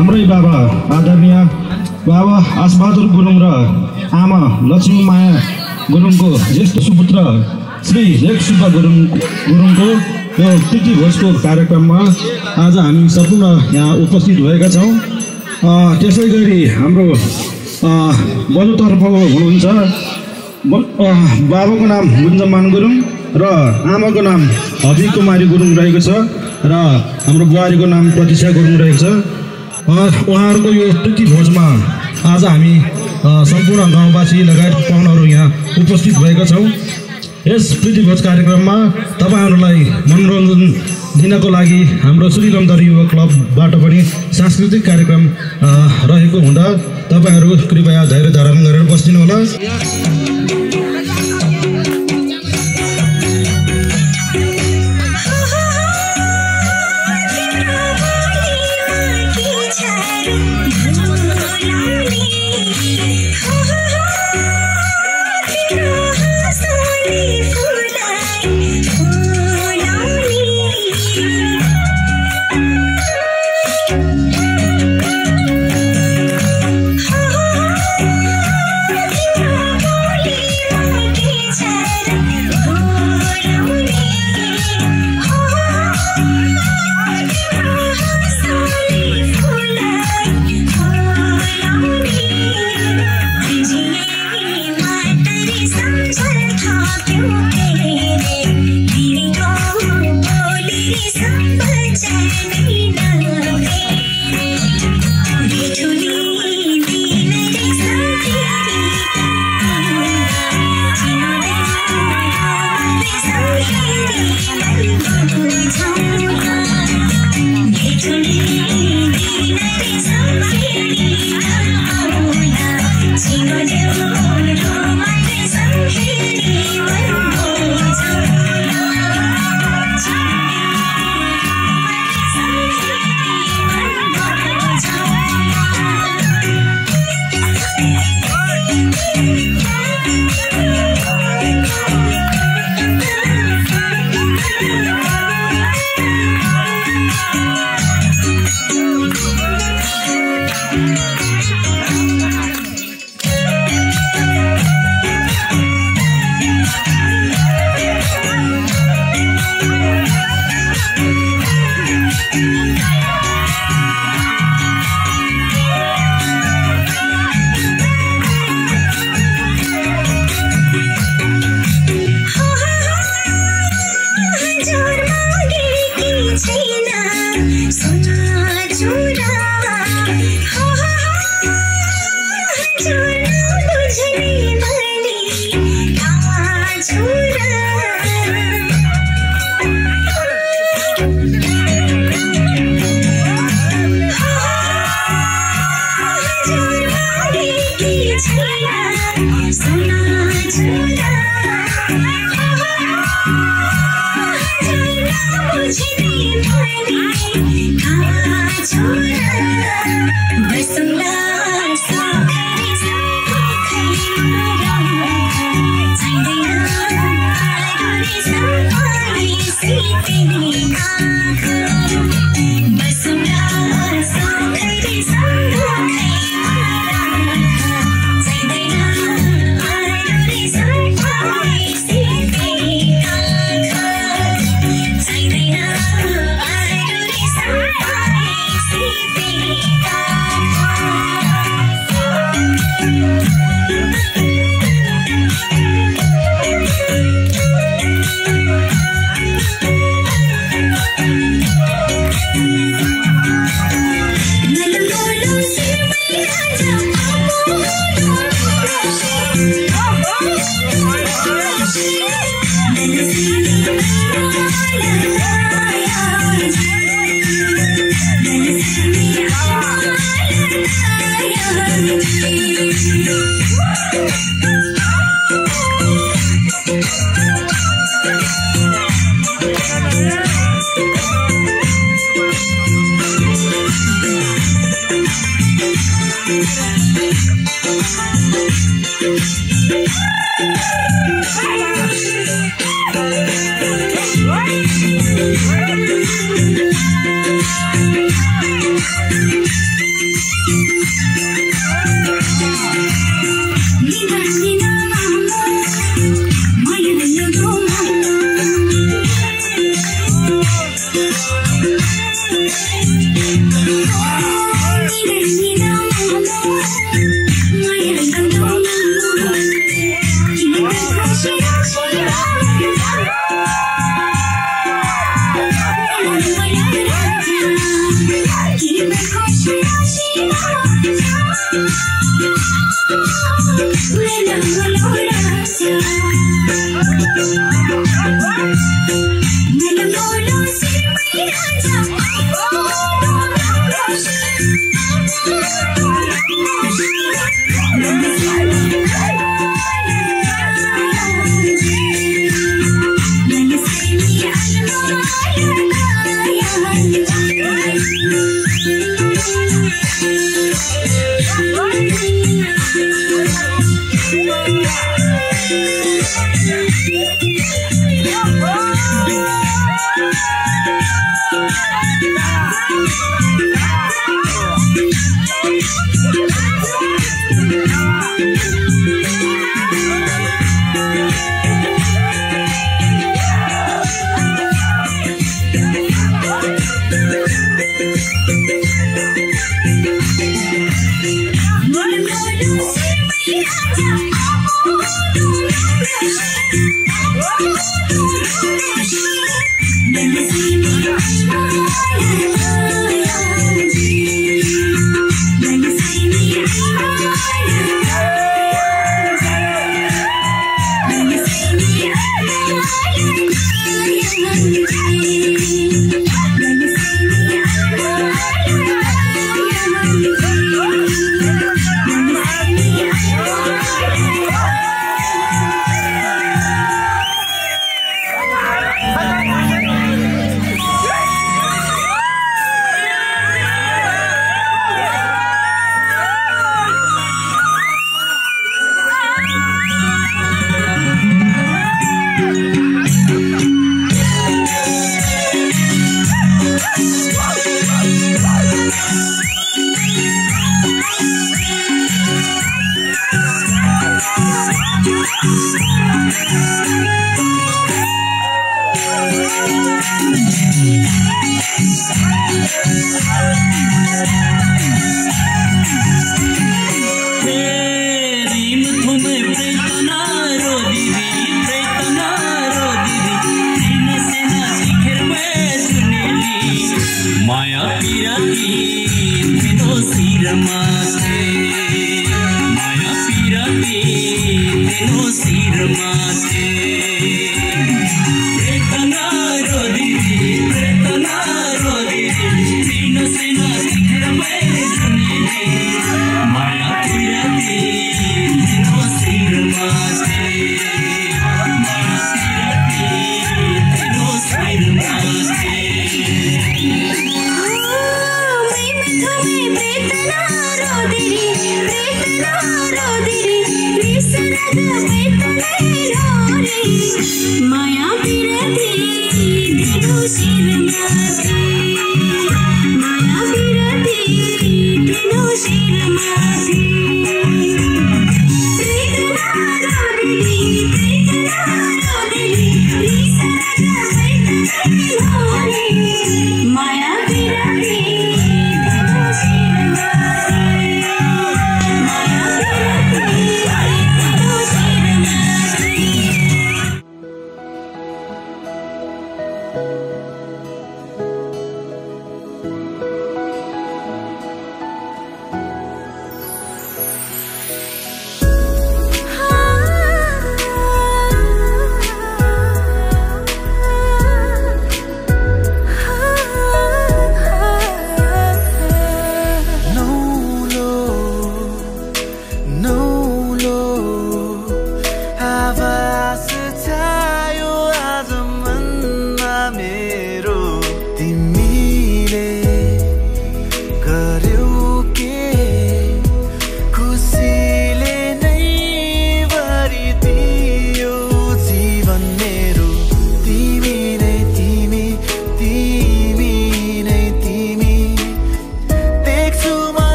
हाम्रै बाबा आदरणीय बाबा आसबहादुर गुरुङ र आमा लक्ष्मी माया गुरुङको ज्येष्ठ सुपुत्र श्री हेकसुब्बा गुरुङको यो प्रीति भोजको कार्यक्रममा आज हामी सम्पूर्ण यहाँ उपस्थित भएका छौँ। त्यसै गरी हाम्रो बधुतर्फ हुनुहुन्छ बाबाको नाम गुन्जमान गुरुङ र आमाको नाम हबी कुमारी गुरुङ रहेको छ र हाम्रो बुहारीको नाम प्रतीक्षा गुरुङ रहेको छ। उहाँहरूको यो प्रीति भोजमा आज हामी सम्पूर्ण गाउँवासी लगायत पाहुनाहरू यहाँ उपस्थित भएका छौँ। यस प्रीति भोज कार्यक्रममा तपाईँहरूलाई मनोरञ्जन दिनको लागि हाम्रो श्रीरामदरी युवा क्लबबाट पनि सांस्कृतिक कार्यक्रम रहेको हुँदा तपाईँहरू कृपया धैर्य धारण गरेर बस्दिनु होला।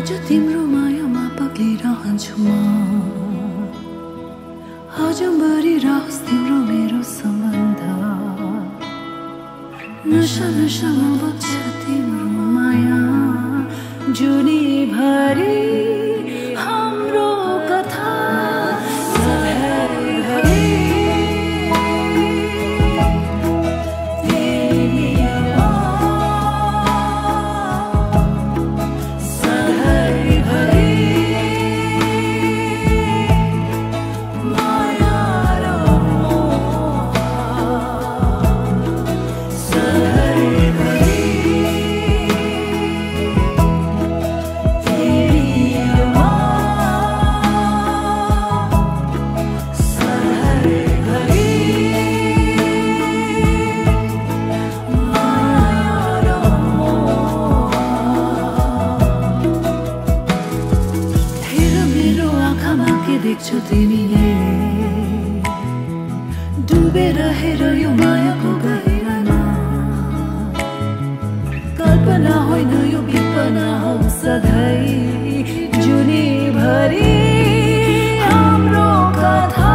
आज तिम्रो मायामा पक्लिरहन्छु म आजभरि रहोस् तिम्रो मेरो सम्बन्ध नशा नशामा बग्छ तिम्रो माया जुनीभरि हाम्रो कथा देख्छु तिमीले डुबेर हेर यो मायाको गहिरामा कल्पना होइन यो विपना हो सधैँ जुनीभरि हाम्रो कथा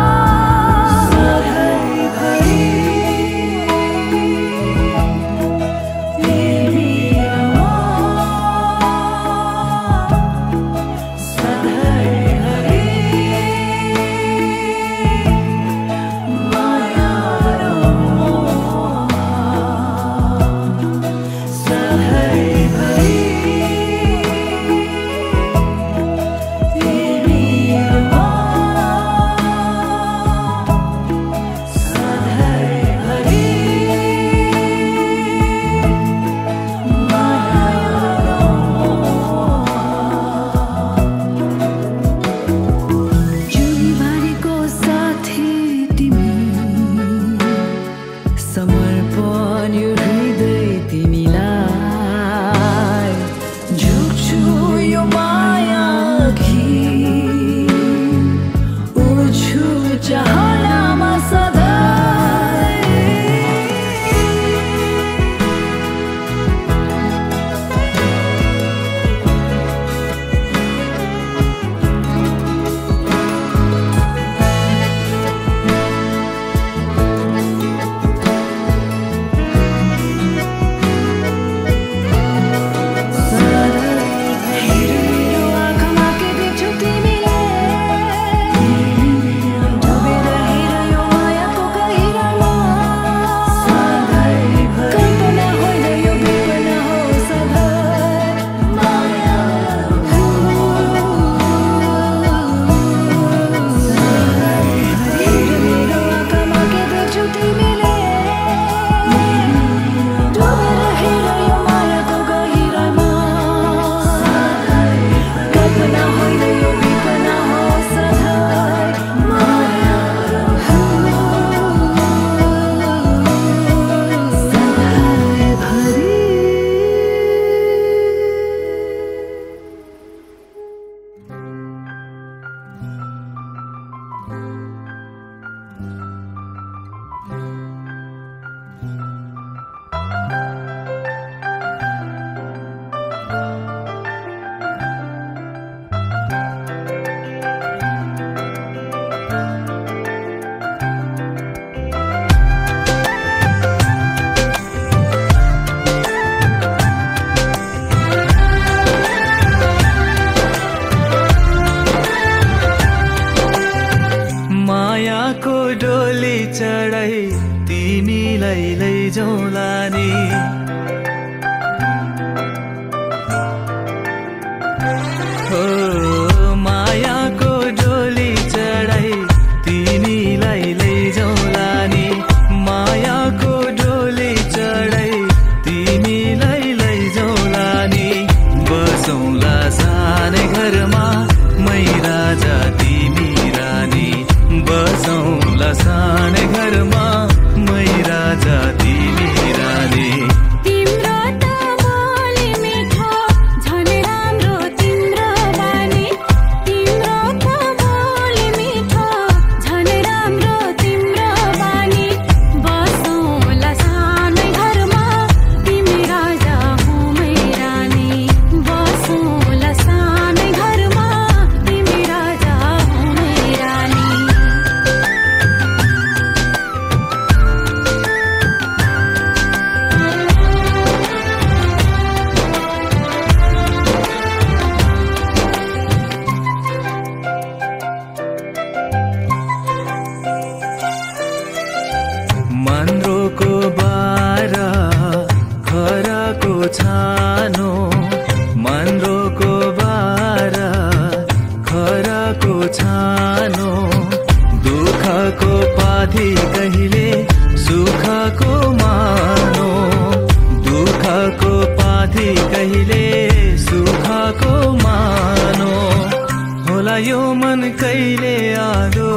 मन कहिले आगो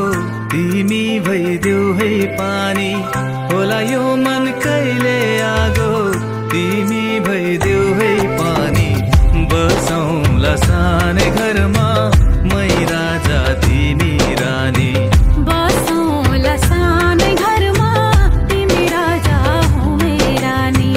तिमी भइदेऊ है पानी होला यो मन कहिले आगो तिमी भइदेऊ है पानी बसौँला सानै घरमा मै राजा तिमी रानी बसौँला सानै घरमा तिमी राजा हौ मै रानी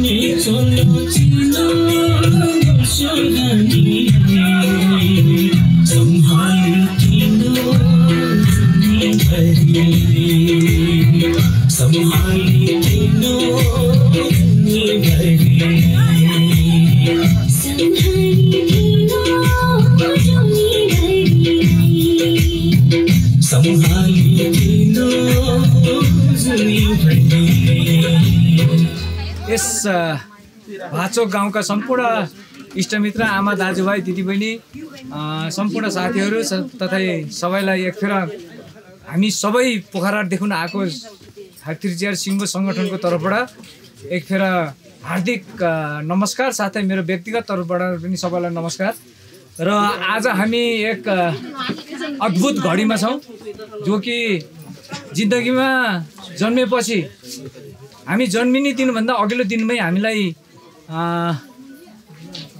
It's यस भाचोक गाउँका सम्पूर्ण इष्टमित्र आमा दाजुभाइ दिदीबहिनी सम्पूर्ण साथीहरू तथा सबैलाई एकफेर हामी सबै पोखरादेखि आएको 53 सिङ्गो सङ्गठनको तर्फबाट एकफेर हार्दिक नमस्कार साथै मेरो व्यक्तिगत तर्फबाट पनि सबैलाई नमस्कार। र आज हामी एक अद्भुत घडीमा छौँ जो कि जिन्दगीमा जन्मेपछि हामी जन्मिने दिनभन्दा अघिल्लो दिनमै हामीलाई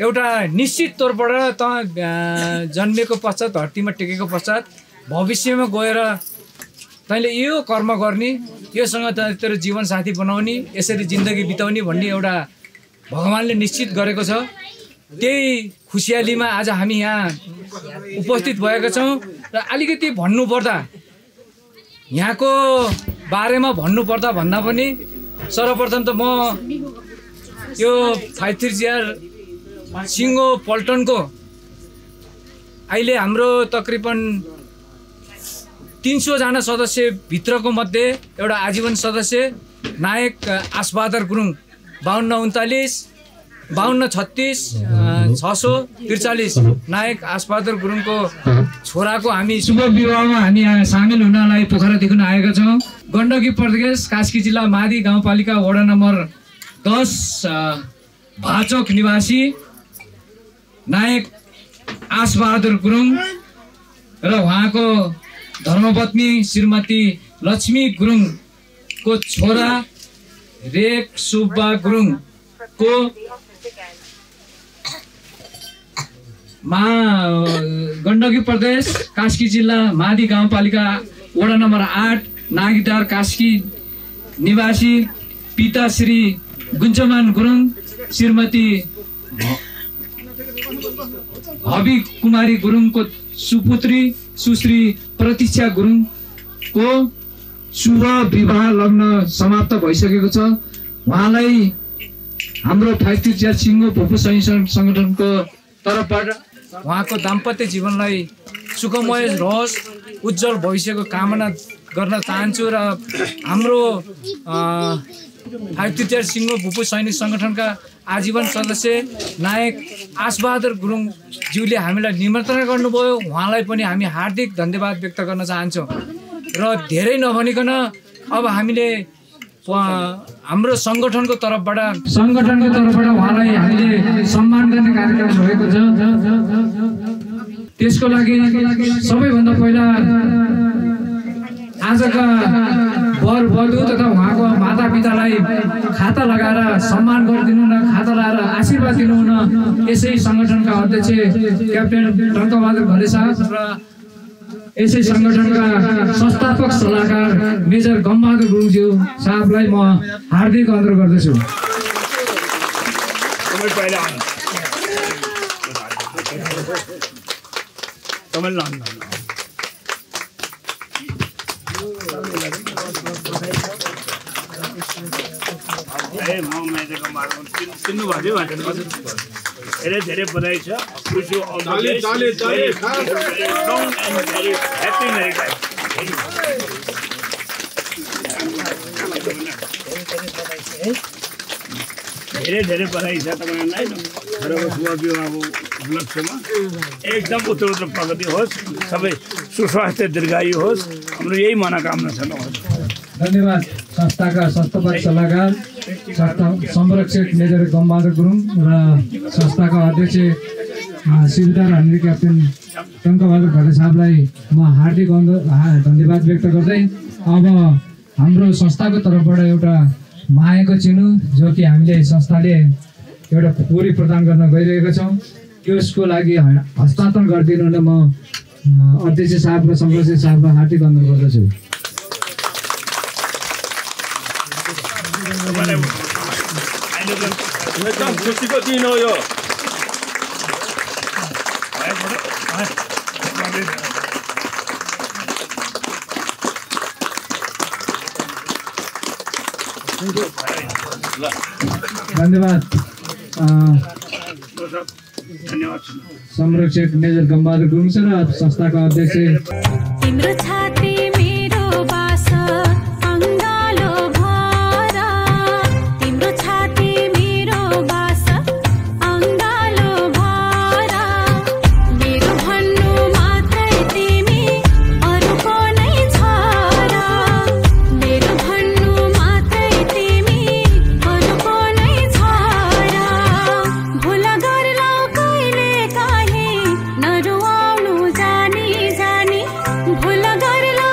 एउटा निश्चित तौरबाट जन्मेको पश्चात धरतीमा टेकेको पश्चात भविष्यमा गएर तैँले यो कर्म गर्ने योसँग तेरो जीवन साथी बनाउने यसरी जिन्दगी बिताउने भन्ने एउटा भगवान्ले निश्चित गरेको छ। त्यही खुसियालीमा आज हामी यहाँ उपस्थित भएका छौँ र अलिकति भन्नुपर्दा यहाँको बारेमा भन्नुपर्दा भन्दा पनि सर्वप्रथम त म यो 53 सिङ्गो पल्टनको अहिले हाम्रो तकरिबन 300 जना सदस्य भित्रको मध्ये एउटा आजीवन सदस्य नायक आसबहादुर गुरुङ 5239 5236 643 नायक आसबहादुर गुरुङको छोराको हामी शुभ विवाहमा हामी यहाँ सामेल हुनलाई पोखरादेखि आएका छौँ। गण्डकी प्रदेश कास्की जिल्ला मादी गाउँपालिका वडा नम्बर 10 भाचोक निवासी नायक आसबहादुर गुरुङ र उहाँको धर्मपत्नी श्रीमती लक्ष्मी गुरुङको छोरा रेख सुब्बा गुरुङको गण्डकी प्रदेश कास्की जिल्ला मादी गाउँपालिका वडा नम्बर 8 नागीटार कास्की निवासी पिता श्री गुन्चमान गुरुङ श्रीमती हबी कुमारी गुरुङको सुपुत्री सुश्री प्रतीक्षा गुरुङको शुभ विवाह लग्न समाप्त भइसकेको छ। उहाँलाई हाम्रो 53 सिङ्गो भूपू सङ्गठनको तर्फबाट उहाँको दाम्पत्य जीवनलाई सुखमय रहोस् उज्जवल भविष्यको कामना गर्न चाहन्छु र हाम्रो 53 सिङ्गो भूपू सैनिक सङ्गठनका आजीवन सदस्य नायक आसबहादुर गुरुङज्यूले हामीलाई निमन्त्रणा गर्नुभयो उहाँलाई पनि हामी हार्दिक धन्यवाद व्यक्त गर्न चाहन्छौँ। र धेरै नभनिकन अब हामीले हाम्रो सङ्गठनको तर्फबाट उहाँलाई हामीले सम्मान गर्ने कार्यक्रम भएको छ। त्यसको लागि सबैभन्दा पहिला आजका वर वधु तथा उहाँको माता पितालाई खाता लगाएर सम्मान गरिदिनु न खाता लगाएर आशीर्वाद दिनु न यसै सङ्गठनका अध्यक्ष क्याप्टेन टङ्कबहादुर घले साहब र यसै सङ्गठनका संस्थापक सल्लाहकार मेजर गमबहादुर गुरुङज्यू साहबलाई म हार्दिक अनुरोध गर्दछु। धेरै बधाई छ। Wish you all the best. very long and very happy married life। धेरै बधाई छ तपाईहरुलाई छोराको शुभ विवाहको उपलक्ष्यमा एकदम उत्तरोत्तर प्रगति होस् सबै सुस्वास्थ्य दीर्घायु होस् हाम्रो यही मनोकामना छ। धन्यवाद। संस्थाका संस्थापक सल्लाहकार संरक्षक मेजर गमबहादुर गुरुङ र संस्थाका अध्यक्ष शिवदार हामी क्याप्टेन टङ्कबहादुर घले साहबलाई म हार्दिक धन्यवाद व्यक्त गर्दै अब हाम्रो संस्थाको तर्फबाट एउटा मायाको चिनो जो कि हामीले संस्थाले एउटा पोरी प्रदान गर्न गइरहेका छौँ त्यसको लागि हस्तान्तरण गरिदिनु न म अध्यक्ष साहब र संरक्षक साहबलाई हार्दिक अनुरोध गर्दछु। एकदम खुसीको दिन हो यो। धन्यवाद धन्यवाद संरक्षक मेजर गम्बहादुर गुरुङ सर र संस्थाको अध्यक्ष तिम्रो छाती मेरो बास अङ्गालो भर तिम्रो छाती मेरो बास अङ्गालो भर मेरो भन्नु मात्रै तिमी अरूको नै छ र मेरो भन्नु मात्रै तिमी अरूको नै छ र भुल गर्लौ कहिले काहीँ नरुवाउनु जानी जानी भुल गर्लौ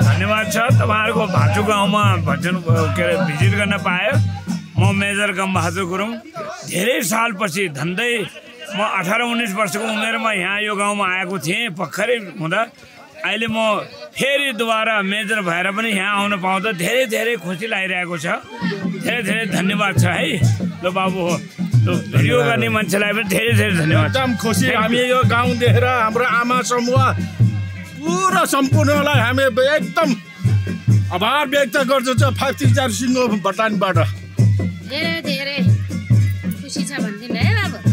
धन्यवाद छ तपाईँहरूको भाचु गाउँमा भजन के अरे भिजिट गर्न पायो। म मेजर गम्बहादुर गुरुङ धेरै सालपछि धन्दै म 18-19 वर्षको उमेरमा यहाँ यो गाउँमा आएको थिएँ भर्खरै हुँदा। अहिले म फेरि दोबारा मेजर भएर पनि यहाँ आउन पाउँदा धेरै धेरै खुसी लागिरहेको छ। धेरै धेरै धन्यवाद छ है। ल बाबु हो भिडियो गर्ने मान्छेलाई पनि धेरै धेरै धन्यवाद। एकदम खुसी हामी यो गाउँ देखेर हाम्रो आमा समूह पुरा सम्पूर्णलाई हामी एकदम आभार व्यक्त गर्छु 5 सिंह भटानबाट। धेरै धेरै खुसी छ भन्दिनु है बाबु।